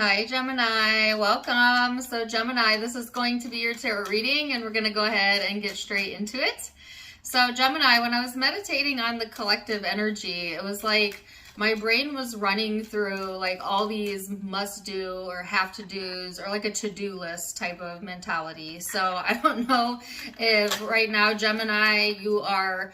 Hi Gemini, welcome. So Gemini, this is going to be your tarot reading and we're going to go ahead and get straight into it. So Gemini, when I was meditating on the collective energy, it was like my brain was running through like all these must do or have to do's or like a to-do list type of mentality. So I don't know if right now, Gemini, you are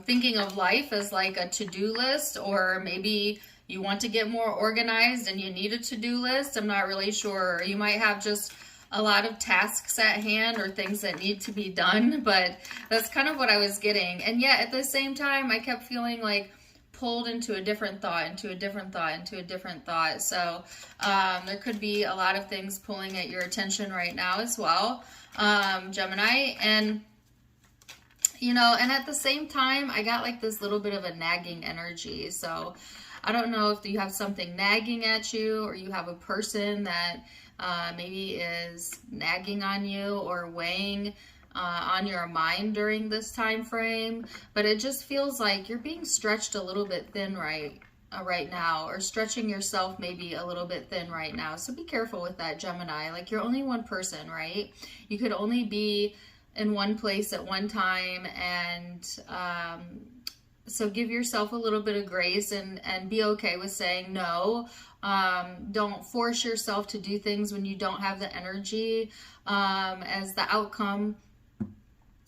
thinking of life as like a to-do list, or maybe you want to get more organized and you need a to-do list. I'm not really sure. You might have just a lot of tasks at hand or things that need to be done, but that's kind of what I was getting. And yet at the same time, I kept feeling like pulled into a different thought, into a different thought, into a different thought. So there could be a lot of things pulling at your attention right now as well, Gemini. And you know, and at the same time, I got like this little bit of a nagging energy. So I don't know if you have something nagging at you, or you have a person that maybe is nagging on you or weighing on your mind during this time frame. But it just feels like you're being stretched a little bit thin right now, or stretching yourself maybe a little bit thin right now. So be careful with that, Gemini. Like, you're only one person, right? You could only be in one place at one time, and so give yourself a little bit of grace and be okay with saying no. Don't force yourself to do things when you don't have the energy, as the outcome,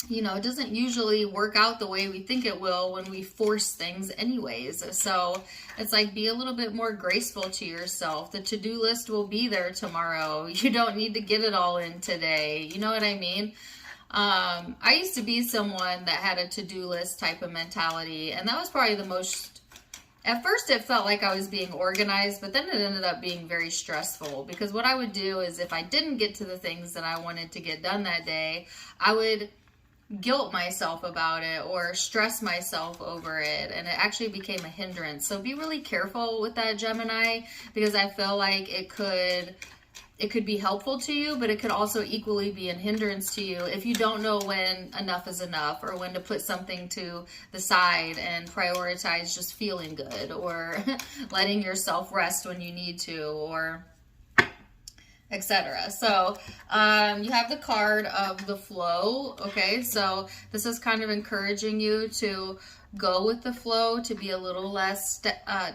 you know, it doesn't usually work out the way we think it will when we force things anyways. So it's like, be a little bit more graceful to yourself. The to-do list will be there tomorrow. You don't need to get it all in today. You know what I mean? I used to be someone that had a to-do list type of mentality, and that was probably the most, at first it felt like I was being organized, but then it ended up being very stressful, because what I would do is, if I didn't get to the things that I wanted to get done that day, I would guilt myself about it or stress myself over it, and it actually became a hindrance. So be really careful with that, Gemini, because I feel like it could be helpful to you, but it could also equally be a hindrance to you if you don't know when enough is enough, or when to put something to the side and prioritize just feeling good, or letting yourself rest when you need to, or etc. So you have the card of the flow. Okay, so this is kind of encouraging you to go with the flow, to be a little less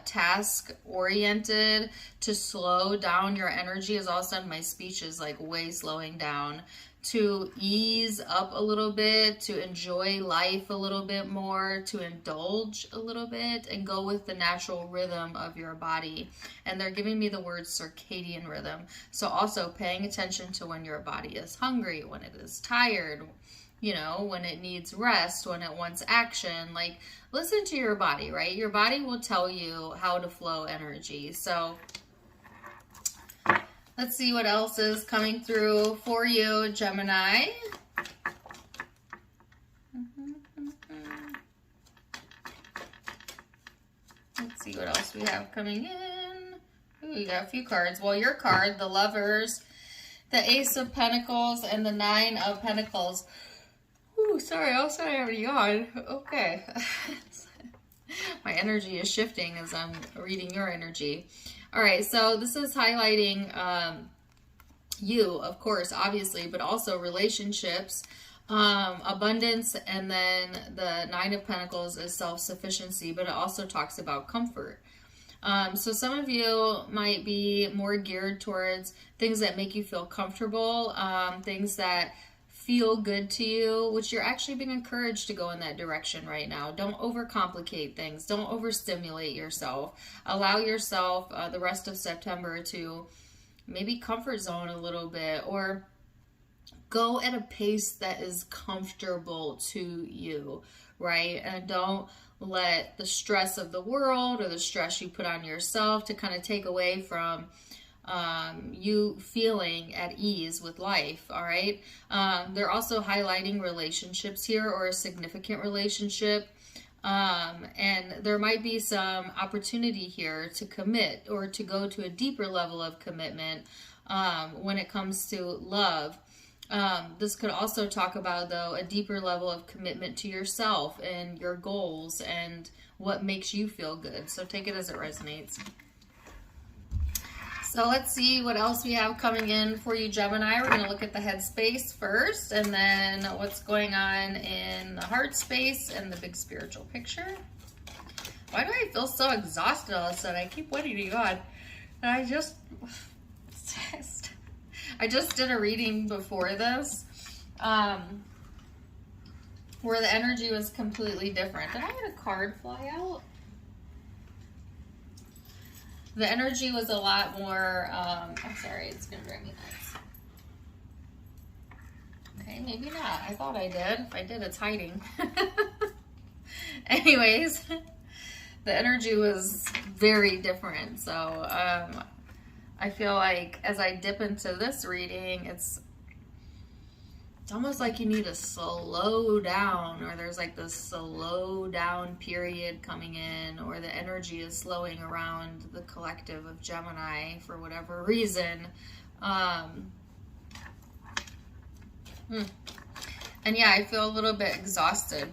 task oriented, to slow down your energy. As all of a sudden my speech is like way slowing down, to ease up a little bit, to enjoy life a little bit more, to indulge a little bit, and go with the natural rhythm of your body. And they're giving me the word circadian rhythm. So also paying attention to when your body is hungry, when it is tired, you know, when it needs rest, when it wants action. Like, listen to your body, right? Your body will tell you how to flow energy. So let's see what else is coming through for you, Gemini. Let's see what else we have coming in. Ooh, we got a few cards. Well, your card, the Lovers, the Ace of Pentacles, and the Nine of Pentacles. Ooh, sorry, also I have a yawn. Okay. My energy is shifting as I'm reading your energy. All right, so this is highlighting you, of course, obviously, but also relationships, abundance, and then the Nine of Pentacles is self-sufficiency, but it also talks about comfort. So some of you might be more geared towards things that make you feel comfortable, things that feel good to you, which you're actually being encouraged to go in that direction right now. Don't overcomplicate things. Don't overstimulate yourself. Allow yourself the rest of September to maybe comfort zone a little bit, or go at a pace that is comfortable to you, right? And don't let the stress of the world or the stress you put on yourself to kind of take away from you feeling at ease with life. All right. They're also highlighting relationships here, or a significant relationship. And there might be some opportunity here to commit, or to go to a deeper level of commitment when it comes to love. This could also talk about, though, a deeper level of commitment to yourself and your goals and what makes you feel good. So take it as it resonates. So let's see what else we have coming in for you, Gemini. We're going to look at the headspace first, and then what's going on in the heart space and the big spiritual picture. Why do I feel so exhausted all of a sudden? I keep wanting to yawn. And I just did a reading before this, where the energy was completely different. Did I get a card fly out? The energy was a lot more, I'm sorry, it's going to drive me nuts. Okay, maybe not. I thought I did. If I did, it's hiding. Anyways, the energy was very different. So I feel like as I dip into this reading, it's almost like you need to slow down, or there's like this slow down period coming in, or the energy is slowing around the collective of Gemini for whatever reason. And yeah, I feel a little bit exhausted,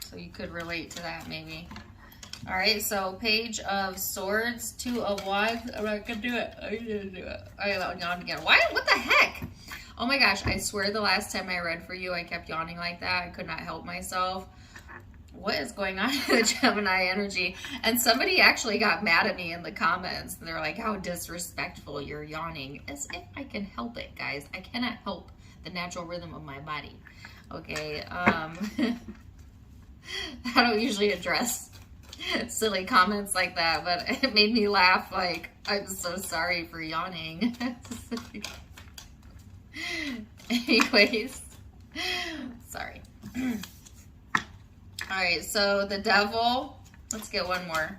so you could relate to that maybe. All right, so Page of Swords, Two of Wands. I'm not gonna do it. I'm gonna do it. I yawned again. Why? What the heck? Oh my gosh, I swear the last time I read for you, I kept yawning like that. I could not help myself. What is going on in the Gemini energy? And somebody actually got mad at me in the comments. They're like, how disrespectful you're yawning. As if I can help it, guys. I cannot help the natural rhythm of my body. Okay, I don't usually address silly comments like that, but it made me laugh. Like, I'm so sorry for yawning. Anyways, sorry. All right, so the Devil. Let's get one more.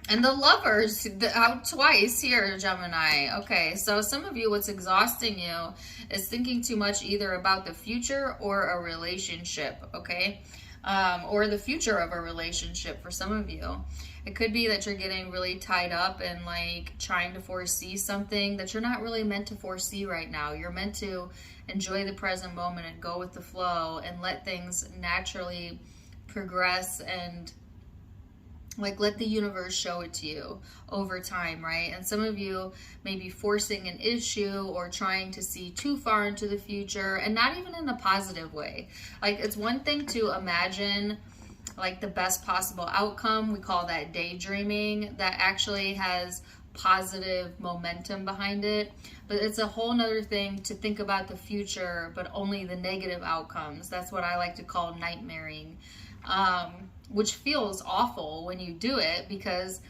And the Lovers, out twice here, Gemini. Okay, so some of you, what's exhausting you is thinking too much either about the future or a relationship, okay? Or the future of a relationship for some of you. It could be that you're getting really tied up and like trying to foresee something that you're not really meant to foresee right now. You're meant to enjoy the present moment and go with the flow and let things naturally progress and like let the universe show it to you over time, right? And some of you may be forcing an issue or trying to see too far into the future, and not even in a positive way. Like, it's one thing to imagine like the best possible outcome. We call that daydreaming. That actually has positive momentum behind it. But it's a whole nother thing to think about the future, but only the negative outcomes. That's what I like to call nightmaring, which feels awful when you do it, because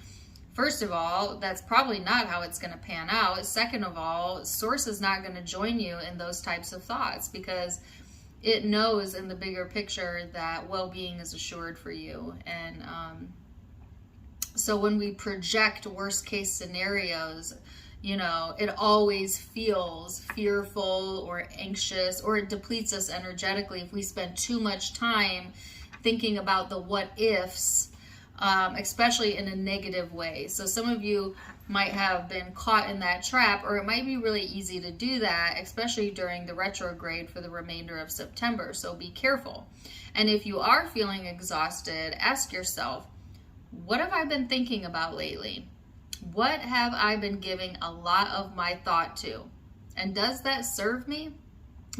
first of all, that's probably not how it's going to pan out. Second of all, Source is not going to join you in those types of thoughts, because it knows in the bigger picture that well-being is assured for you. And so when we project worst case scenarios, you know, it always feels fearful or anxious, or it depletes us energetically if we spend too much time thinking about the what ifs, especially in a negative way. So some of you might have been caught in that trap, or it might be really easy to do that, especially during the retrograde for the remainder of September. So be careful. And if you are feeling exhausted, ask yourself, what have I been thinking about lately? What have I been giving a lot of my thought to? And does that serve me?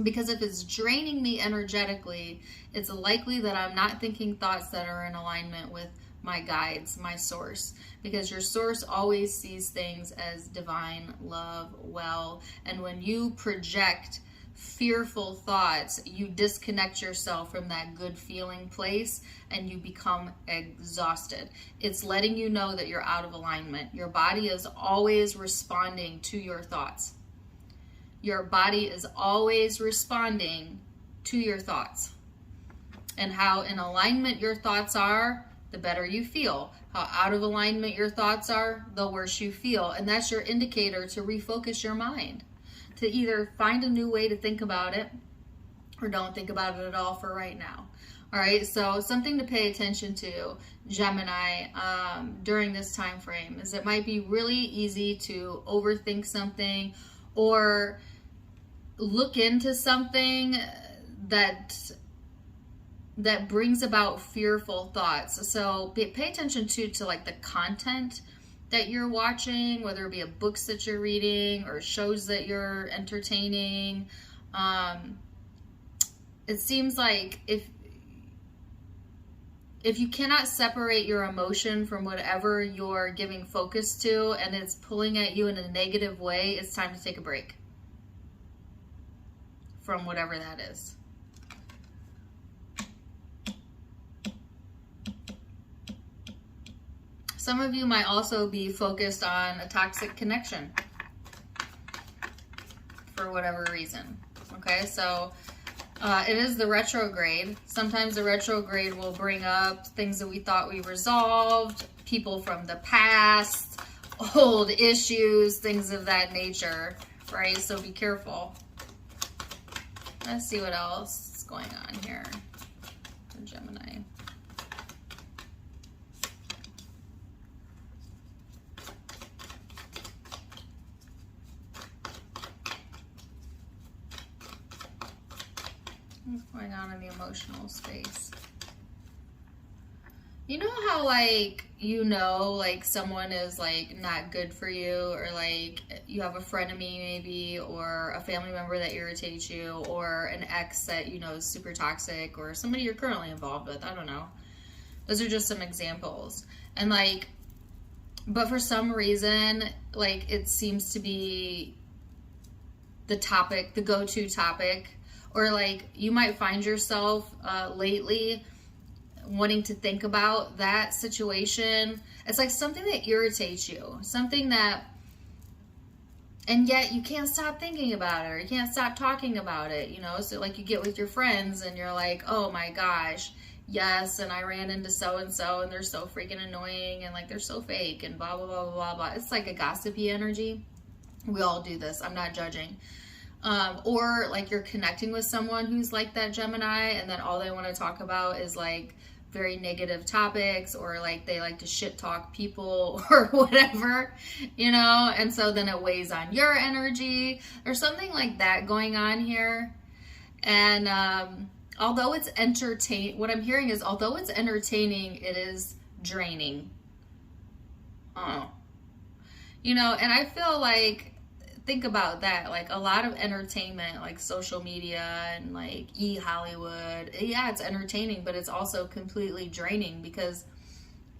Because if it's draining me energetically, it's likely that I'm not thinking thoughts that are in alignment with my guides, my source. Because your source always sees things as divine, love, well. And when you project fearful thoughts, you disconnect yourself from that good feeling place and you become exhausted. It's letting you know that you're out of alignment. Your body is always responding to your thoughts. Your body is always responding to your thoughts. And how in alignment your thoughts are, the better you feel. How out of alignment your thoughts are, the worse you feel. And that's your indicator to refocus your mind, to either find a new way to think about it or don't think about it at all for right now. All right, so something to pay attention to, Gemini, during this time frame is it might be really easy to overthink something or look into something that brings about fearful thoughts. So pay attention to like the content that you're watching, whether it be books that you're reading or shows that you're entertaining. It seems like if you cannot separate your emotion from whatever you're giving focus to and it's pulling at you in a negative way, it's time to take a break from whatever that is. Some of you might also be focused on a toxic connection for whatever reason. Okay, so it is the retrograde. Sometimes the retrograde will bring up things that we thought we resolved, people from the past, old issues, things of that nature, right? So be careful. Let's see what else is going on here for Gemini. What's going on in the emotional space? You know how like someone is like not good for you, or like you have a frenemy maybe, or a family member that irritates you, or an ex that you know is super toxic, or somebody you're currently involved with, I don't know. Those are just some examples. And like, but for some reason, like it seems to be the topic, the go-to topic. Or like you might find yourself lately wanting to think about that situation. It's like something that irritates you, something that, and yet you can't stop thinking about it, or you can't stop talking about it, you know? So like you get with your friends and you're like, oh my gosh, yes, and I ran into so-and-so and they're so freaking annoying and like they're so fake and blah, blah, blah, blah, blah, blah. It's like a gossipy energy. We all do this. I'm not judging. Or like you're connecting with someone who's like that Gemini, and then all they want to talk about is like very negative topics, or like they like to shit talk people or whatever, you know, and so then it weighs on your energy. There's something like that going on here. And although it's what I'm hearing is although it's entertaining, it is draining. You know, and I feel like, think about that, like a lot of entertainment, like social media and like Hollywood, yeah, it's entertaining, but it's also completely draining because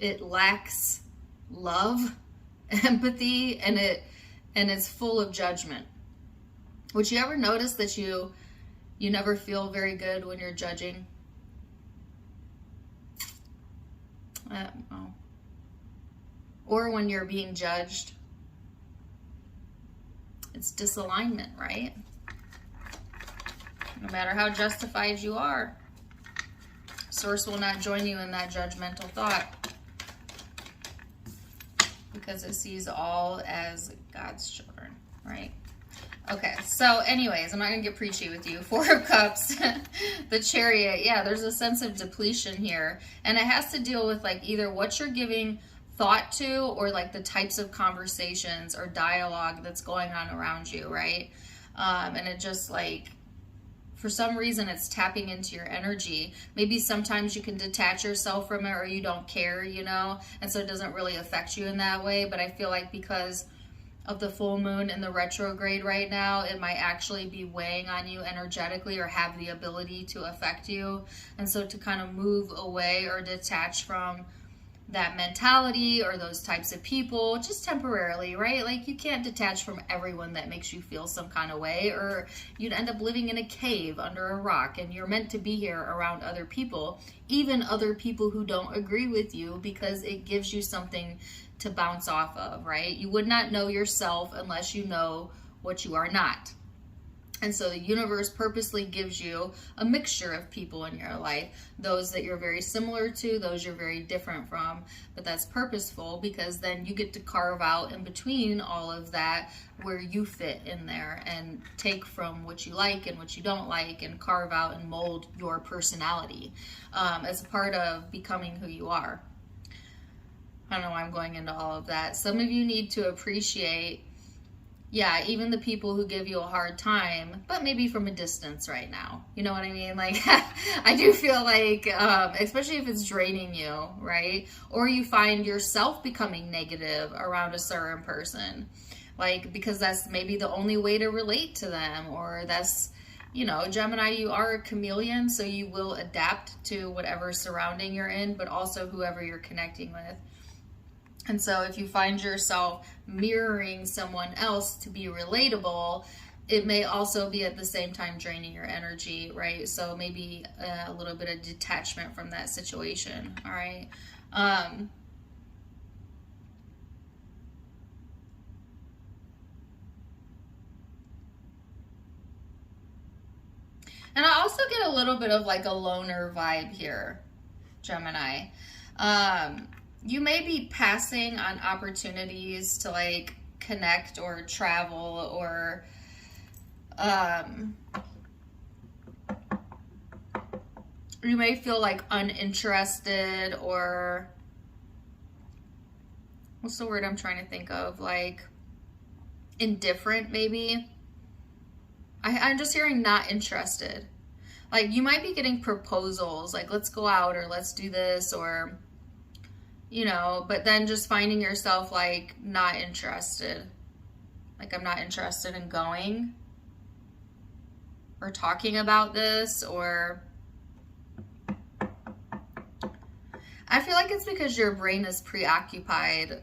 it lacks love, empathy, and it's full of judgment. Would you ever notice that you never feel very good when you're judging? Or when you're being judged? It's disalignment, right? No matter how justified you are, Source will not join you in that judgmental thought because it sees all as God's children, right? Okay, so anyways, I'm not going to get preachy with you. 4 of Cups, the Chariot. Yeah, there's a sense of depletion here. And it has to deal with like either what you're giving thought to, or like the types of conversations or dialogue that's going on around you, right? And it just like, for some reason, it's tapping into your energy. Maybe sometimes you can detach yourself from it, or you don't care, you know, and so it doesn't really affect you in that way. But I feel like because of the full moon and the retrograde right now, it might actually be weighing on you energetically, or have the ability to affect you. And so to kind of move away or detach from that mentality or those types of people, just temporarily, right? Like you can't detach from everyone that makes you feel some kind of way, or you'd end up living in a cave under a rock, and you're meant to be here around other people, even other people who don't agree with you, because it gives you something to bounce off of, right? You would not know yourself unless you know what you are not. And so the universe purposely gives you a mixture of people in your life, those that you're very similar to, those you're very different from, but that's purposeful because then you get to carve out in between all of that where you fit in there and take from what you like and what you don't like and carve out and mold your personality as a part of becoming who you are. I don't know why I'm going into all of that. Some of you need to appreciate yeah, even the people who give you a hard time, but maybe from a distance right now. You know what I mean? Like, I do feel like, especially if it's draining you, right? Or you find yourself becoming negative around a certain person, like, because that's maybe the only way to relate to them, or that's, you know, Gemini, you are a chameleon, so you will adapt to whatever surrounding you're in, but also whoever you're connecting with. And so if you find yourself mirroring someone else to be relatable, it may also be at the same time draining your energy, right? So maybe a little bit of detachment from that situation, all right? And I also get a little bit of like a loner vibe here, Gemini. You may be passing on opportunities to like connect or travel, or you may feel like uninterested, or what's the word I'm trying to think of? Like indifferent, maybe. I'm just hearing not interested. Like you might be getting proposals, like let's go out, or let's do this, or, you know, but then just finding yourself like not interested. Like I'm not interested in going or talking about this, or I feel like it's because your brain is preoccupied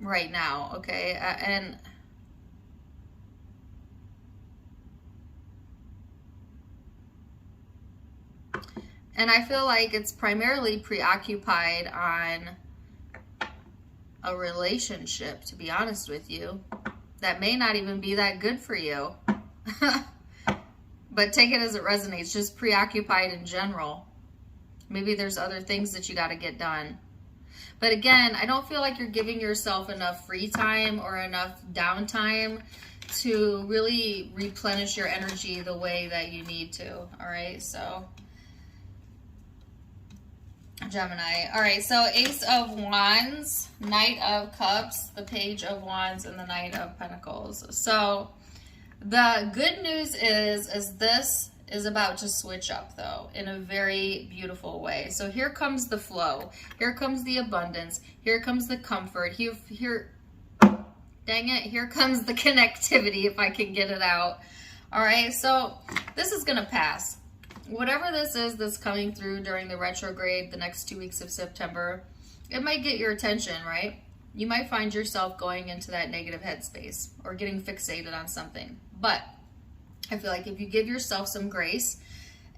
right now, okay? And I feel like it's primarily preoccupied on a relationship, to be honest with you, that may not even be that good for you. But take it as it resonates, just preoccupied in general. Maybe there's other things that you got to get done. But again, I don't feel like you're giving yourself enough free time or enough downtime to really replenish your energy the way that you need to. All right, so Gemini. All right, so Ace of Wands, Knight of Cups, the Page of Wands, and the Knight of Pentacles. So the good news is this is about to switch up, though, in a very beautiful way. So here comes the flow. Here comes the abundance. Here comes the comfort. Here, dang it, here comes the connectivity, if I can get it out. All right, so this is going to pass. Whatever this is that's coming through during the retrograde, the next 2 weeks of September, it might get your attention, right? You might find yourself going into that negative headspace or getting fixated on something. But I feel like if you give yourself some grace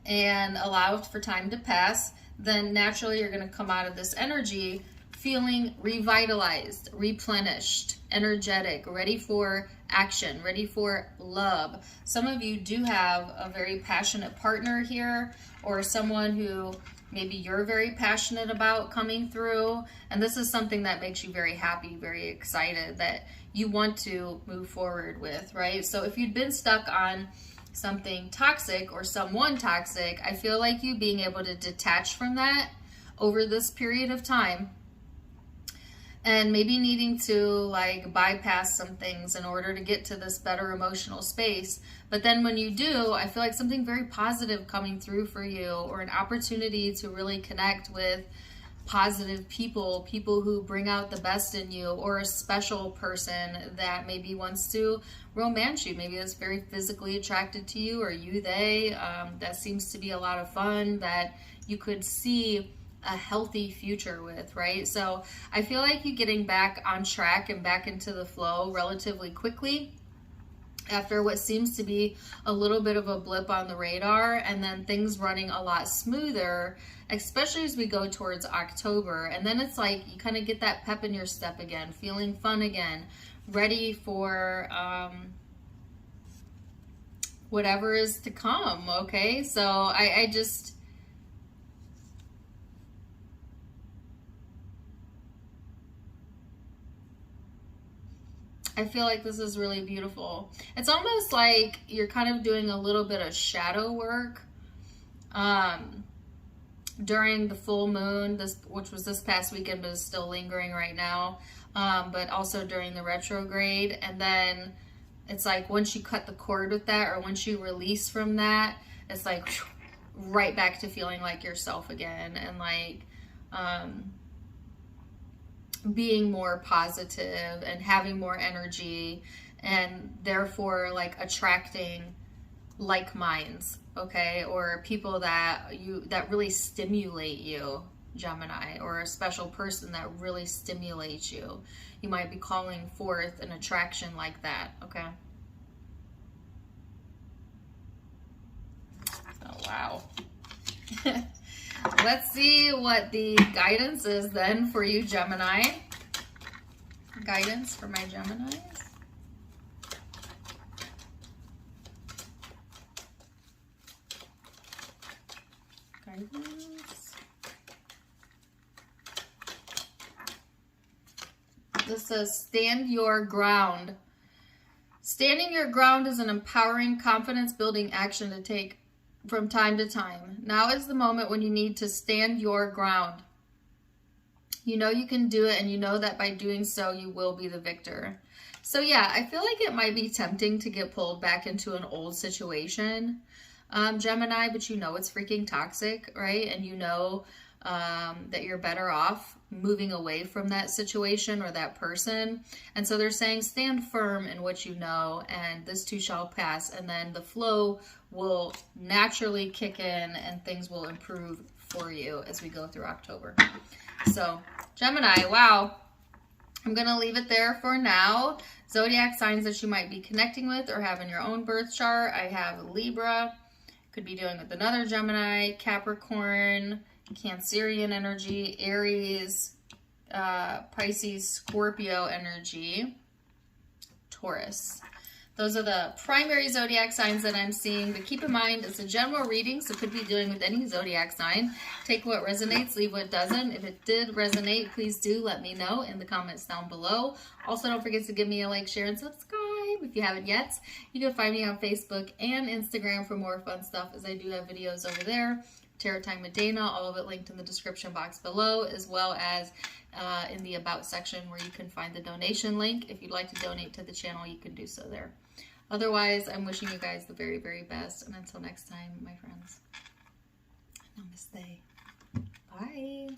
and allow for time to pass, then naturally you're going to come out of this energy feeling revitalized, replenished, energetic, ready for action, ready for love. Some of you do have a very passionate partner here, or someone who maybe you're very passionate about coming through, and this is something that makes you very happy, very excited, that you want to move forward with, right? So if you'd been stuck on something toxic or someone toxic, I feel like you being able to detach from that over this period of time, and maybe needing to like bypass some things in order to get to this better emotional space. But then when you do, I feel like something very positive coming through for you, or an opportunity to really connect with positive people, people who bring out the best in you, or a special person that maybe wants to romance you. Maybe that's very physically attracted to you, or you, they, that seems to be a lot of fun, that you could see a healthy future with, right? So I feel like you getting back on track and back into the flow relatively quickly after what seems to be a little bit of a blip on the radar, and then things running a lot smoother, especially as we go towards October. And then it's like you kind of get that pep in your step again, feeling fun again, ready for whatever is to come, okay? So I just, I feel like this is really beautiful. It's almost like you're kind of doing a little bit of shadow work during the full moon, which was this past weekend, but is still lingering right now. but also during the retrograde. And then it's like once you cut the cord with that, or once you release from that, it's like right back to feeling like yourself again, and like being more positive and having more energy, and therefore like attracting like minds, okay, or people that really stimulate you, Gemini, or a special person that really stimulates you. You might be calling forth an attraction like that, okay? Oh, wow. Let's see what the guidance is then for you, Gemini. Guidance for my Geminis. Guidance. This says, stand your ground. Standing your ground is an empowering, confidence-building action to take from time to time. Now is the moment when you need to stand your ground. You know you can do it, and you know that by doing so, you will be the victor. So yeah, I feel like it might be tempting to get pulled back into an old situation, Gemini, but you know it's freaking toxic, right? And you know that you're better off moving away from that situation or that person. And so they're saying stand firm in what you know, and this too shall pass, and then the flow will naturally kick in and things will improve for you as we go through October. So Gemini, wow, I'm going to leave it there for now. Zodiac signs that you might be connecting with or have in your own birth chart. I have Libra, could be dealing with another Gemini, Capricorn, Cancerian energy, Aries, Pisces, Scorpio energy, Taurus. Those are the primary zodiac signs that I'm seeing, but keep in mind it's a general reading, so could be dealing with any zodiac sign. Take what resonates, leave what doesn't. If it did resonate, please do let me know in the comments down below. Also, don't forget to give me a like, share, and subscribe if you haven't yet. You can find me on Facebook and Instagram for more fun stuff, as I do have videos over there. Tarot Time with Dana, all of it linked in the description box below, as well as in the About section where you can find the donation link. If you'd like to donate to the channel, you can do so there. Otherwise, I'm wishing you guys the very, very best. And until next time, my friends, namaste. Bye.